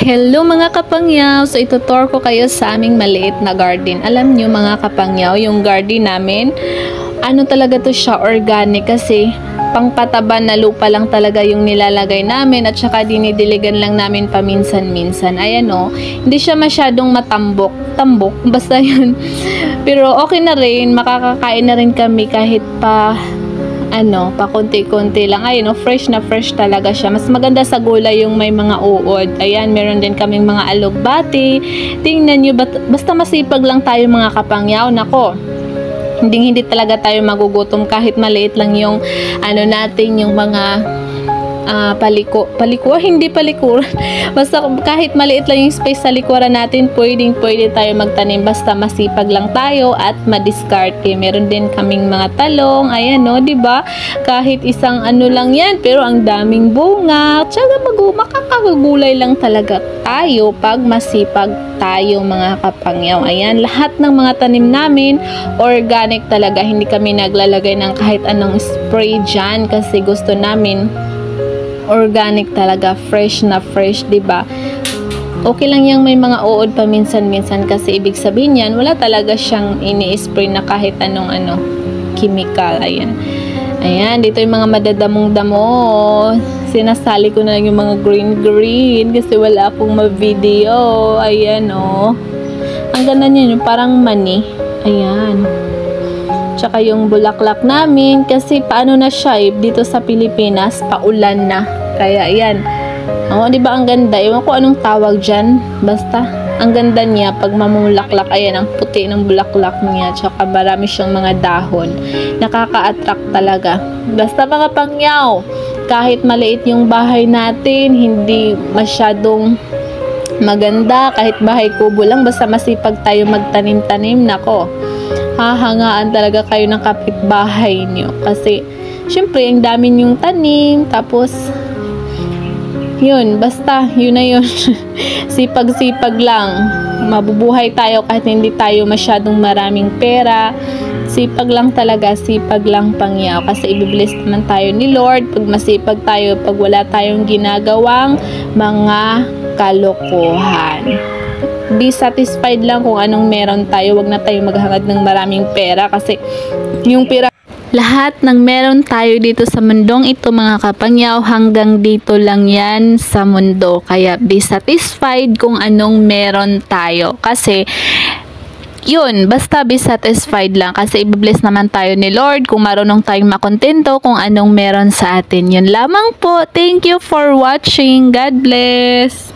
Hello mga kapangyaw! So itutour ko kayo sa aming maliit na garden. Alam nyo mga kapangyaw, yung garden namin, ano talaga to siya, organic kasi pangpataba na lupa lang talaga yung nilalagay namin at saka dinidiligan lang namin paminsan-minsan. Ayan o, hindi siya masyadong tambok, basta yun. Pero okay na rin, makakakain na rin kami kahit pa konti-konti lang. Ayun, fresh na fresh talaga siya. Mas maganda sa gulay yung may mga uod. Ayan, meron din kaming mga alugbati. Tingnan nyo, basta masipag lang tayo mga kapangyaw. Nako, hindi talaga tayo magugutom kahit maliit lang yung natin, yung mga hindi palikuran. Basta kahit maliit lang yung space sa likuran natin, pwede tayo magtanim basta masipag lang tayo at madiskarte. Meron din kaming mga talong, ayan no, 'di ba? Kahit isang lang yan, pero ang daming bunga. Tsaka makakagulay lang talaga tayo pag masipag tayo mga kapangyaw. Ayan, lahat ng mga tanim namin organic talaga. Hindi kami naglalagay ng kahit anong spray dyan kasi gusto namin organic talaga, fresh na fresh, 'di ba? Okay lang yang may mga uod paminsan-minsan kasi ibig sabihin yan, wala talaga siyang ini-spray na kahit anong chemical. Ayan, dito yung mga madadamong damo. Sinasali ko na lang yung mga green kasi wala akong ma-video. Ayan oh. Ang ganda niya, yung parang mani. Ayan. Tsaka yung bulaklak namin kasi paano na siya dito sa Pilipinas, paulan na. Kaya yan. Oh, 'di ba ang ganda? Ewan ko anong tawag diyan. Basta ang ganda niya pag mamulaklak. Ayan, ang puti ng bulaklak niya. Tsaka marami siyang mga dahon. Nakaka-attract talaga. Basta mga pangyaw, kahit maliit yung bahay natin, hindi masyadong maganda, kahit bahay kubo lang, basta masipag tayo magtanim-tanim, nako, hahangaan talaga kayo ng kapitbahay nyo. Kasi, syempre, ang dami yung tanim. Tapos, yun, basta, yun na yun. Sipag-sipag lang. Mabubuhay tayo kahit hindi tayo masyadong maraming pera. Sipag lang talaga, sipag lang pangyaw. Kasi ibibless naman tayo ni Lord pag masipag tayo, pag wala tayong ginagawang mga kalokohan. Be satisfied lang kung anong meron tayo. Wag na tayo maghangad ng maraming pera kasi yung pera, lahat ng meron tayo dito sa mundong ito mga kapangyaw, hanggang dito lang yan sa mundo. Kaya be satisfied kung anong meron tayo. Kasi yun, basta be satisfied lang kasi i-bless naman tayo ni Lord kung marunong tayong makontento kung anong meron sa atin. Yun lamang po. Thank you for watching. God bless.